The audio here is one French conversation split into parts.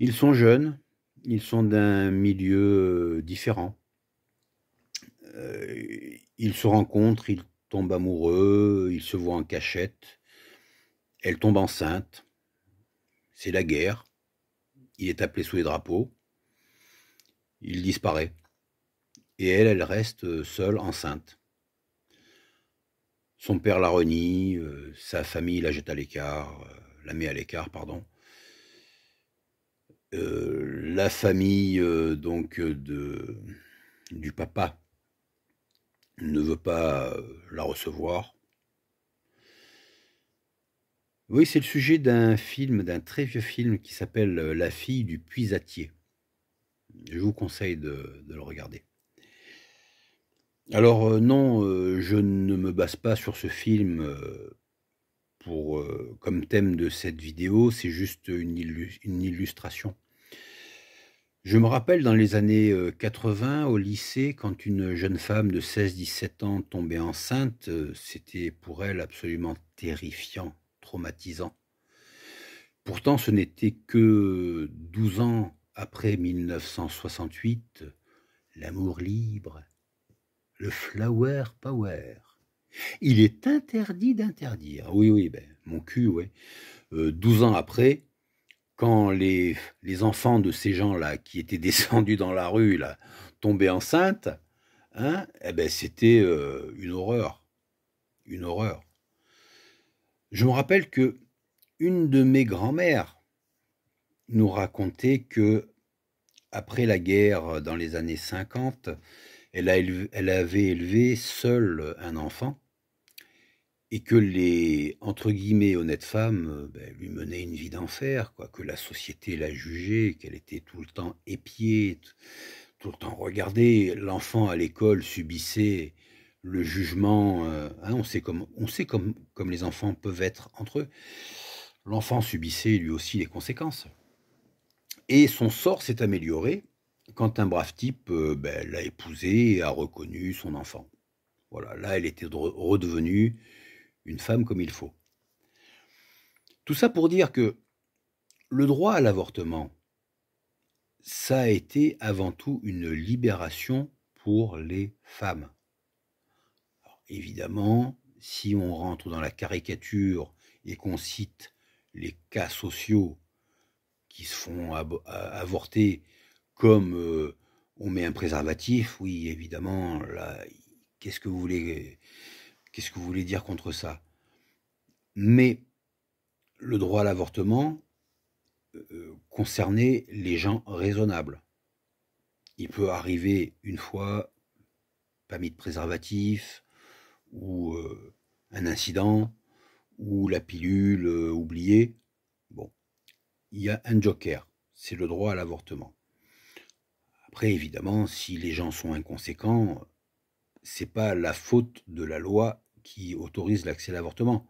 Ils sont jeunes, ils sont d'un milieu différent. Ils se rencontrent, ils tombent amoureux, ils se voient en cachette. Elle tombe enceinte, c'est la guerre. Il est appelé sous les drapeaux. Il disparaît. Et elle reste seule, enceinte. Son père la renie, sa famille la jette à l'écart, la met à l'écart, pardon. La famille du papa ne veut pas la recevoir. Oui, c'est le sujet d'un film, d'un très vieux film qui s'appelle La fille du puisatier. Je vous conseille de le regarder. Alors non, je ne me base pas sur ce film comme thème de cette vidéo, c'est juste une illustration. Je me rappelle dans les années 80 au lycée, quand une jeune femme de 16-17 ans tombait enceinte, c'était pour elle absolument terrifiant, traumatisant. Pourtant, ce n'était que 12 ans après 1968, l'amour libre, le flower power. Il est interdit d'interdire. Oui, oui, ben, mon cul, ouais. 12 ans après, quand les enfants de ces gens-là qui étaient descendus dans la rue, là, tombaient enceintes, hein, eh ben, c'était une horreur. Une horreur. Je me rappelle que une de mes grand-mères nous racontait que après la guerre, dans les années 50, elle avait élevé seule un enfant et que les, entre guillemets, honnêtes femmes lui menaient une vie d'enfer, quoi, que la société la jugeait, qu'elle était tout le temps épiée, tout le temps regardée. L'enfant à l'école subissait le jugement, hein, on sait comme les enfants peuvent être entre eux. L'enfant subissait lui aussi les conséquences. Et son sort s'est amélioré quand un brave type l'a épousée et a reconnu son enfant. Voilà, là, elle était redevenue une femme comme il faut. Tout ça pour dire que le droit à l'avortement, ça a été avant tout une libération pour les femmes. Alors, évidemment, si on rentre dans la caricature et qu'on cite les cas sociaux qui se font avorter comme on met un préservatif, oui, évidemment, là, qu'est-ce que vous voulez dire contre ça? Mais le droit à l'avortement concernait les gens raisonnables. Il peut arriver une fois, pas mis de préservatif, ou un incident, ou la pilule oubliée. Bon, il y a un joker, c'est le droit à l'avortement. Après, évidemment, si les gens sont inconséquents, c'est pas la faute de la loi qui autorise l'accès à l'avortement.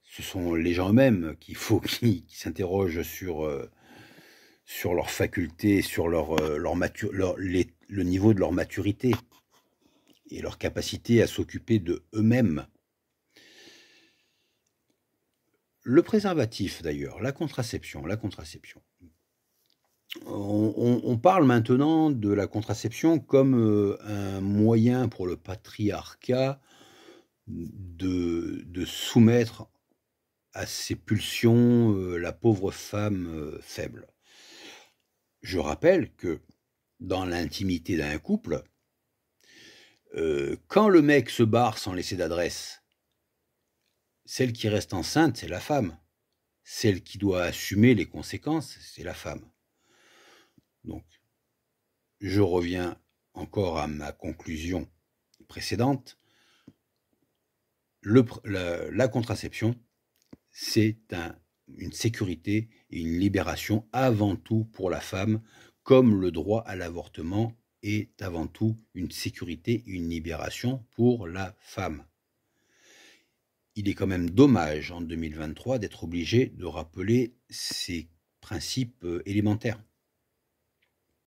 Ce sont les gens eux-mêmes qu'il faut qui s'interrogent sur leurs facultés, sur le niveau de leur maturité et leur capacité à s'occuper de eux-mêmes. Le préservatif, d'ailleurs, la contraception. On parle maintenant de la contraception comme un moyen pour le patriarcat de soumettre à ses pulsions la pauvre femme faible. Je rappelle que dans l'intimité d'un couple, quand le mec se barre sans laisser d'adresse, celle qui reste enceinte, c'est la femme. Celle qui doit assumer les conséquences, c'est la femme. Donc, je reviens encore à ma conclusion précédente. La contraception, c'est une sécurité et une libération avant tout pour la femme, comme le droit à l'avortement est avant tout une sécurité et une libération pour la femme. Il est quand même dommage en 2023 d'être obligé de rappeler ces principes élémentaires.